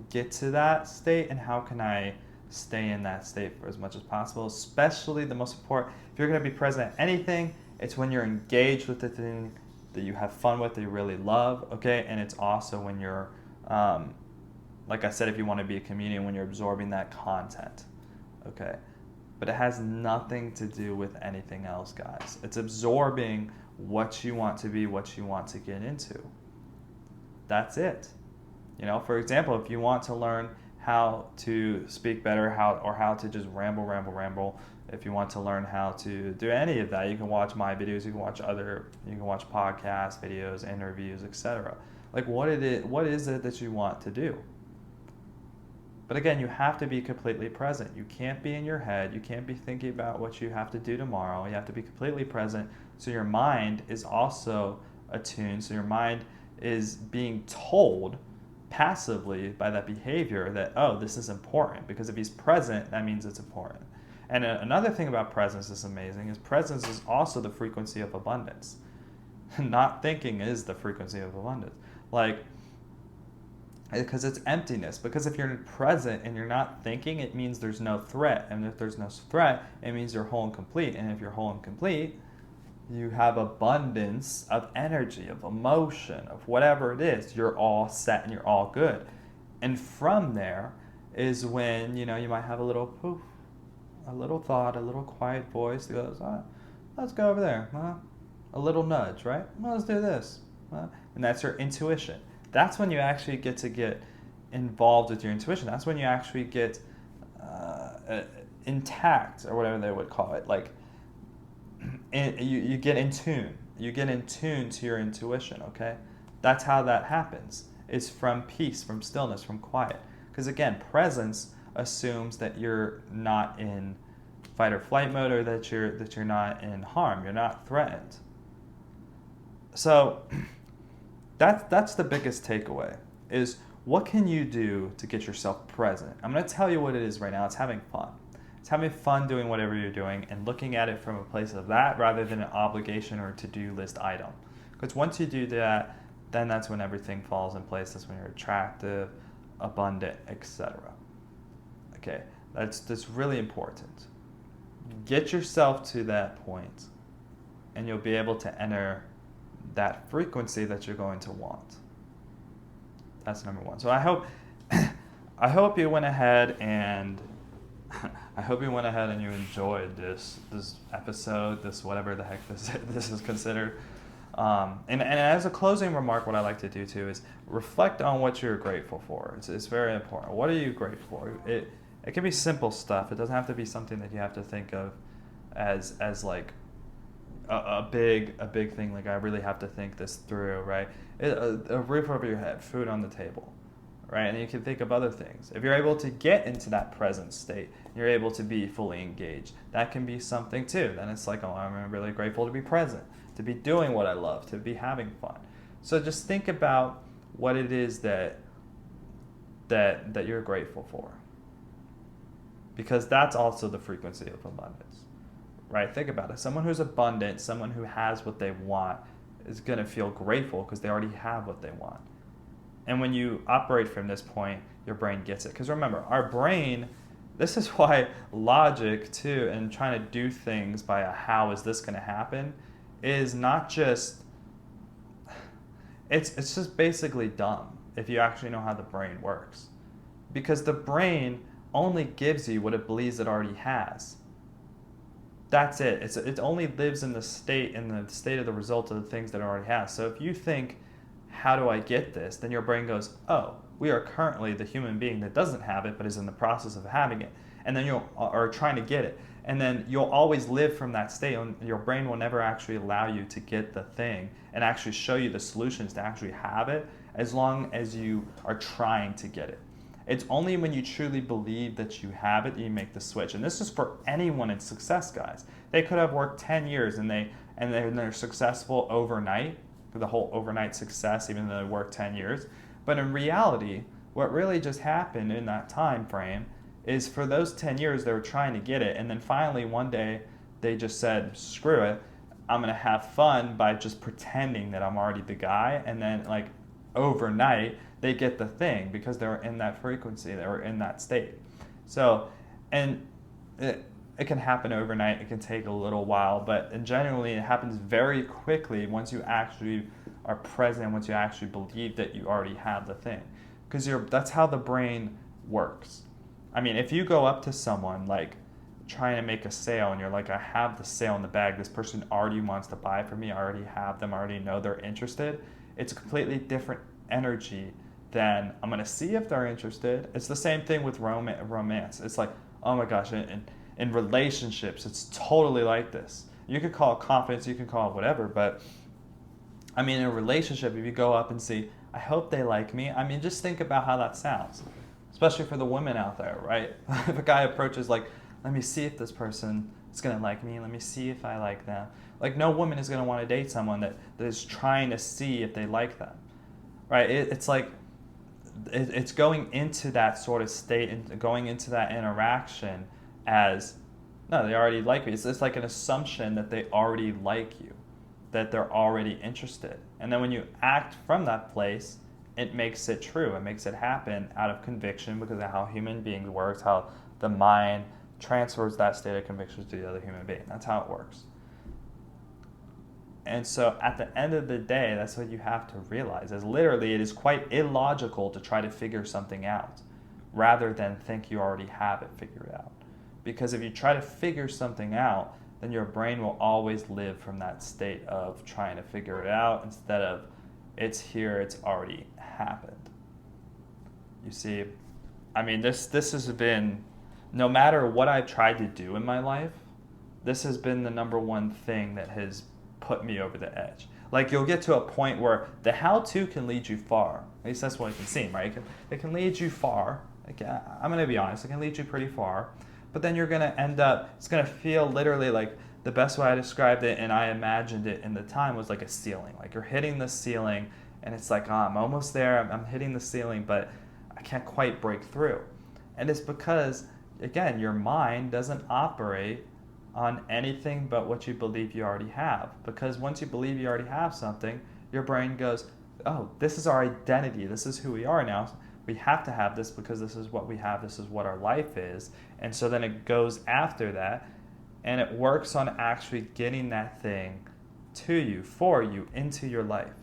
get to that state, and how can I stay in that state for as much as possible? Especially the most important, if you're going to be present at anything, it's when you're engaged with the thing that you have fun with, that you really love, okay? And it's also when you're, like I said, if you want to be a comedian, when you're absorbing that content, okay? But it has nothing to do with anything else, guys. It's absorbing what you want to be, what you want to get into. That's it. You know, for example, if you want to learn how to speak better, how to just ramble, if you want to learn how to do any of that, you can watch my videos, you can watch podcasts, videos, interviews, etc. Like, what is it that you want to do? But again, you have to be completely present. You can't be in your head. You can't be thinking about what you have to do tomorrow. You have to be completely present, so your mind is also attuned, so your mind is being told passively by that behavior that, oh, this is important, because if he's present, that means it's important. And another thing about presence is amazing, is presence is also the frequency of abundance. Not thinking is the frequency of abundance. Like, because it's emptiness. Because if you're present and you're not thinking, it means there's no threat. And if there's no threat, it means you're whole and complete. And if you're whole and complete, you have abundance of energy, of emotion, of whatever it is. You're all set and you're all good. And from there is when, you know, you might have a little poof, a little thought, a little quiet voice that goes, let's go over there. A little nudge, right? Well, let's do this. And that's your intuition. That's when you actually get to get involved with your intuition. That's when you actually get intact, or whatever they would call it. Like, you get in tune. You get in tune to your intuition, okay? That's how that happens. It's from peace, from stillness, from quiet. Because again, presence assumes that you're not in fight or flight mode, or that you're not in harm. You're not threatened. So that's the biggest takeaway, is what can you do to get yourself present? I'm going to tell you what it is right now. It's having fun. It's having fun doing whatever you're doing and looking at it from a place of that, rather than an obligation or a to-do list item. Because once you do that, then that's when everything falls in place. That's when you're attractive, abundant, etc. Okay, that's really important. Get yourself to that point, and you'll be able to enter that frequency that you're going to want. That's number one. So I hope you went ahead and you enjoyed this episode, this whatever the heck this is considered. And as a closing remark, what I like to do too is reflect on what you're grateful for. It's very important. What are you grateful for? It can be simple stuff. It doesn't have to be something that you have to think of as like a big thing. Like, I really have to think this through, right? A roof over your head, food on the table, right? And you can think of other things. If you're able to get into that present state, you're able to be fully engaged. That can be something too. Then it's like, oh, I'm really grateful to be present, to be doing what I love, to be having fun. So just think about what it is that you're grateful for, because that's also the frequency of abundance, right? Think about it. Someone who's abundant, someone who has what they want, is going to feel grateful because they already have what they want. And when you operate from this point, your brain gets it. Because remember, our brain, this is why logic too, and trying to do things by a how is this going to happen, is not just, it's just basically dumb if you actually know how the brain works. Because the brain only gives you what it believes it already has. That's it. It only lives in the state of the result of the things that it already has. So if you think, how do I get this? Then your brain goes, oh, we are currently the human being that doesn't have it but is in the process of having it. And then are trying to get it. And then you'll always live from that state. And your brain will never actually allow you to get the thing and actually show you the solutions to actually have it, as long as you are trying to get it. It's only when you truly believe that you have it that you make the switch. And this is for anyone in success, guys. They could have worked 10 years and they're successful overnight, the whole overnight success, even though they worked 10 years. But in reality, What really just happened in that time frame is for those 10 years they were trying to get it, and then finally one day they just said, screw it, I'm going to have fun by just pretending that I'm already the guy, and then like overnight they get the thing because they were in that frequency, they were in that state. So, and it can happen overnight, it can take a little while, but generally it happens very quickly once you actually are present, once you actually believe that you already have the thing. Because that's how the brain works. I mean, if you go up to someone like trying to make a sale and you're like, I have the sale in the bag, this person already wants to buy from me, I already have them, I already know they're interested, it's a completely different energy than I'm going to see if they're interested. It's the same thing with romance. It's like, oh my gosh, in relationships, it's totally like this. You could call it confidence, you can call it whatever, but I mean, in a relationship, if you go up and see, I hope they like me, I mean, just think about how that sounds, especially for the women out there, right? If a guy approaches like, let me see if this person is going to like me, let me see if I like them. Like, no woman is going to want to date someone that is trying to see if they like them, right? It's like, it's going into that sort of state and going into that interaction as, no, they already like me. It's like an assumption that they already like you, that they're already interested. And then when you act from that place, it makes it true. It makes it happen out of conviction because of how human beings works, how the mind transfers that state of conviction to the other human being. That's how it works. And so at the end of the day, that's what you have to realize, is literally it is quite illogical to try to figure something out rather than think you already have it figured out. Because if you try to figure something out, then your brain will always live from that state of trying to figure it out instead of it's here, it's already happened. You see, I mean, this has been, no matter what I've tried to do in my life, this has been the number one thing that has put me over the edge. Like, you'll get to a point where the how-to can lead you far. At least that's what it can seem, right? It can lead you far. Like, I'm going to be honest, it can lead you pretty far. But then you're going to end up, it's going to feel literally like, the best way I described it and I imagined it in the time was like a ceiling. Like, you're hitting the ceiling and it's like, oh, I'm almost there, I'm hitting the ceiling, but I can't quite break through. And it's because, again, your mind doesn't operate on anything but what you believe you already have. Because once you believe you already have something, your brain goes, oh, this is our identity, this is who we are now. We have to have this because this is what we have, this is what our life is. And so then it goes after that, and it works on actually getting that thing to you, for you, into your life.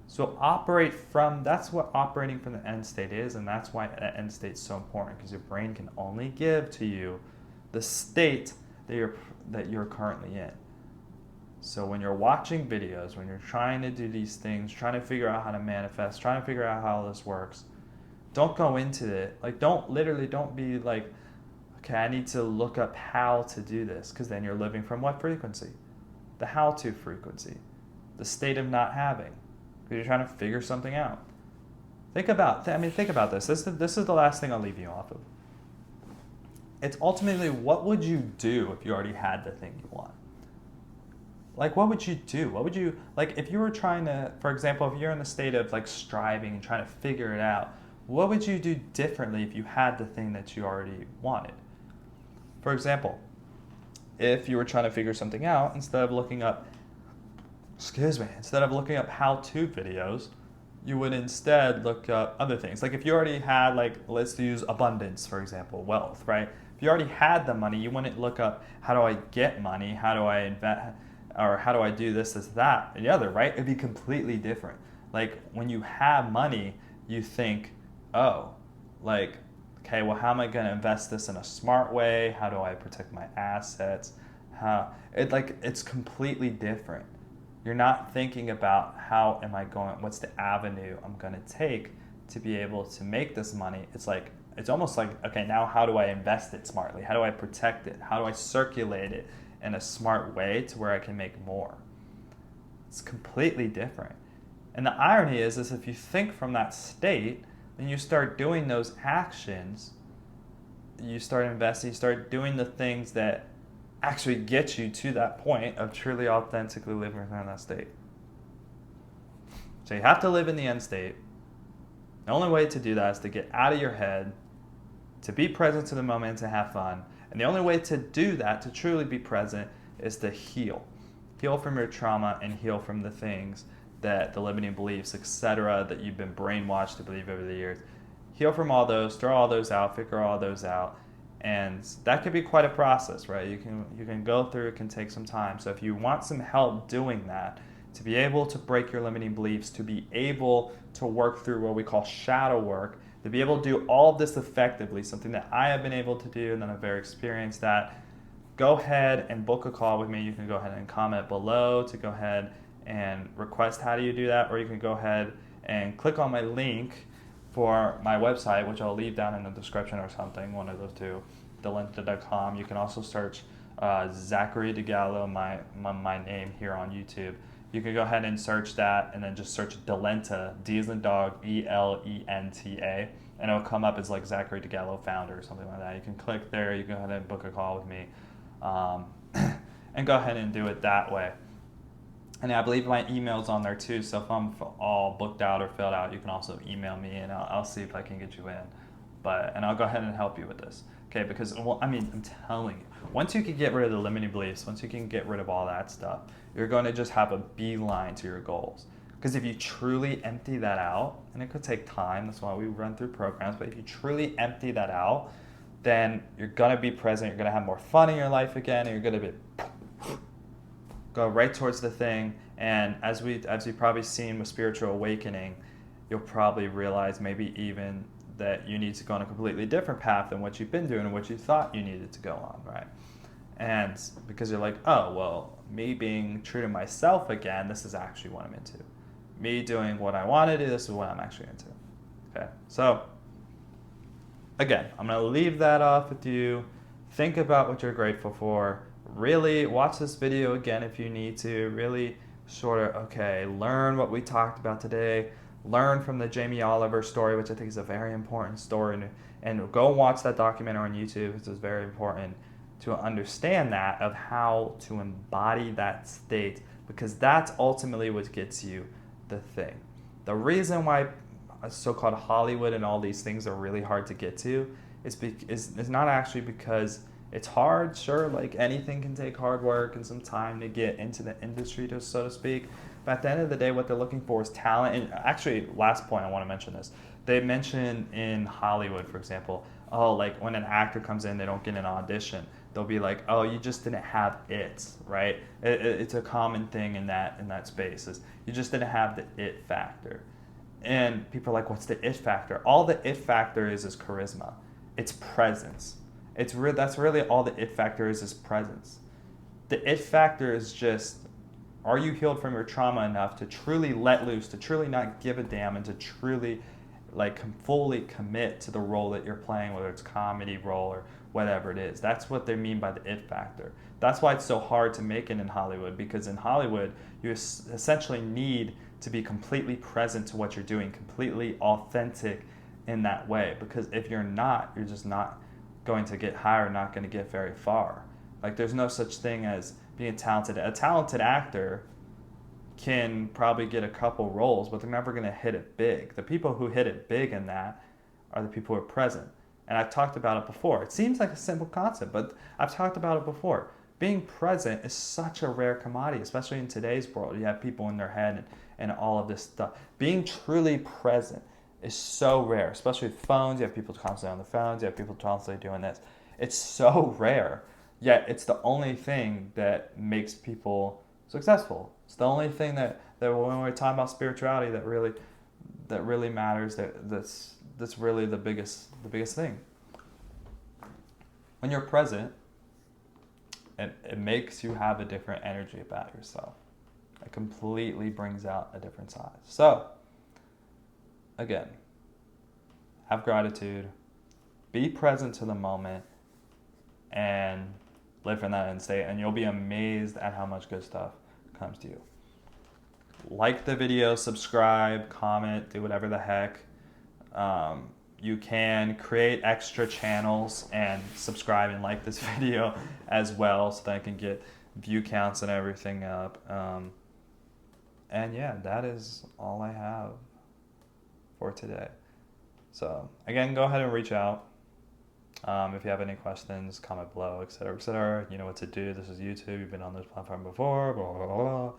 So operate from, that's what operating from the end state is, and that's why that end state is so important, because your brain can only give to you the state that you're currently in. So when you're watching videos, when you're trying to do these things, trying to figure out how to manifest, trying to figure out how this works, don't go into it. Like, don't be like, okay, I need to look up how to do this, because then you're living from what frequency? The how-to frequency, the state of not having, because you're trying to figure something out. Think about this. This is the last thing I'll leave you off of. It's ultimately, what would you do if you already had the thing you want? Like, what would you do? What would you, like, if you were trying to, for example, if you're in the state of like striving and trying to figure it out, what would you do differently if you had the thing that you already wanted? For example, if you were trying to figure something out, instead of looking up how-to videos, you would instead look up other things. Like, if you already had, like, let's use abundance, for example, wealth, right? If you already had the money, you wouldn't look up, how do I get money? How do I invest? Or how do I do this, that, and the other, right? It'd be completely different. Like, when you have money, you think, oh, like, okay, well, how am I going to invest this in a smart way? How do I protect my assets? It's completely different. You're not thinking about what's the avenue I'm going to take to be able to make this money. It's almost like, okay, now how do I invest it smartly? How do I protect it? How do I circulate it in a smart way to where I can make more? It's completely different. And the irony is if you think from that state, then you start doing those actions, you start investing, you start doing the things that actually get you to that point of truly authentically living in that state. So you have to live in the end state. The only way to do that is to get out of your head, to be present to the moment, and to have fun. And the only way to do that, to truly be present, is to heal. Heal from your trauma and heal from the things that the limiting beliefs, etc., that you've been brainwashed to believe over the years. Heal from all those, throw all those out, figure all those out. And that could be quite a process, right? You can go through, it can take some time. So if you want some help doing that, to be able to break your limiting beliefs, to be able to work through what we call shadow work, to be able to do all of this effectively, something that I have been able to do and that I'm very experienced at, go ahead and book a call with me. You can go ahead and comment below to go ahead and request how do you do that, or you can go ahead and click on my link for my website, which I'll leave down in the description or something, one of those two, linkin.com. You can also search Zac Dowgiallo, my name here on YouTube. You can go ahead and search that, and then just search Delenta, D as in dog, E-L-E-N-T-A, and it'll come up as like Zac Dowgiallo founder or something like that. You can click there, you can go ahead and book a call with me, and go ahead and do it that way. And I believe my email's on there too, so if I'm all booked out or filled out, you can also email me, and I'll see if I can get you in. And I'll go ahead and help you with this, okay? Because, well, I mean, I'm telling you, once you can get rid of the limiting beliefs, once you can get rid of all that stuff, you're going to just have a beeline to your goals. Because if you truly empty that out, and it could take time, that's why we run through programs, but if you truly empty that out, then you're going to be present, you're going to have more fun in your life again, and you're going to be go right towards the thing. And as you've probably seen with spiritual awakening, you'll probably realize maybe even that you need to go on a completely different path than what you've been doing and what you thought you needed to go on, right? And because you're like, oh, well, me being true to myself again, this is actually what I'm into. Me doing what I want to do, this is what I'm actually into. Okay, so again, I'm going to leave that off with you. Think about what you're grateful for. Really watch this video again if you need to. Really sort of, okay, learn what we talked about today. Learn from the Jamie Oliver story, which I think is a very important story. And go watch that documentary on YouTube, which is very important to understand that, of how to embody that state, because that's ultimately what gets you the thing. The reason why so-called Hollywood and all these things are really hard to get to is not actually because it's hard. Sure, like anything can take hard work and some time to get into the industry, so to speak. But at the end of the day, what they're looking for is talent. And actually, last point, I want to mention this. They mention in Hollywood, for example, oh, like when an actor comes in, they don't get an audition. They'll be like, oh, you just didn't have it, right? It's a common thing in that space, is you just didn't have the it factor. And people are like, what's the it factor? All the it factor is charisma. It's presence. That's really all the it factor is presence. The it factor is just, are you healed from your trauma enough to truly let loose, to truly not give a damn, and to truly fully commit to the role that you're playing, whether it's comedy role or whatever it is. That's what they mean by the it factor. That's why it's so hard to make it in Hollywood, because in Hollywood, you essentially need to be completely present to what you're doing, completely authentic in that way. Because if you're not, you're just not going to get higher, not going to get very far. Like, there's no such thing as being talented. A talented actor can probably get a couple roles, but they're never going to hit it big. The people who hit it big in that are the people who are present. And I've talked about it before. It seems like a simple concept, but I've talked about it before. Being present is such a rare commodity, especially in today's world. You have people in their head and all of this stuff. Being truly present is so rare, especially with phones. You have people constantly on the phones. You have people constantly doing this. It's so rare, yet it's the only thing that makes people successful. It's the only thing that when we're talking about spirituality that really matters. That's really the biggest thing. When you're present, it makes you have a different energy about yourself. It completely brings out a different side. So, again, have gratitude, be present to the moment, and live in that end state, and you'll be amazed at how much good stuff comes to you. Like the video, subscribe, comment, do whatever the heck. You can create extra channels and subscribe and like this video as well, so that I can get view counts and everything up. And yeah, that is all I have for today. So again, go ahead and reach out. If you have any questions, comment below, etc., etc. You know what to do. This is YouTube. You've been on this platform before, blah, blah, blah, blah.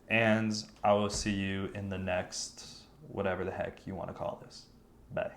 And I will see you in the next, whatever the heck you want to call this. Bye.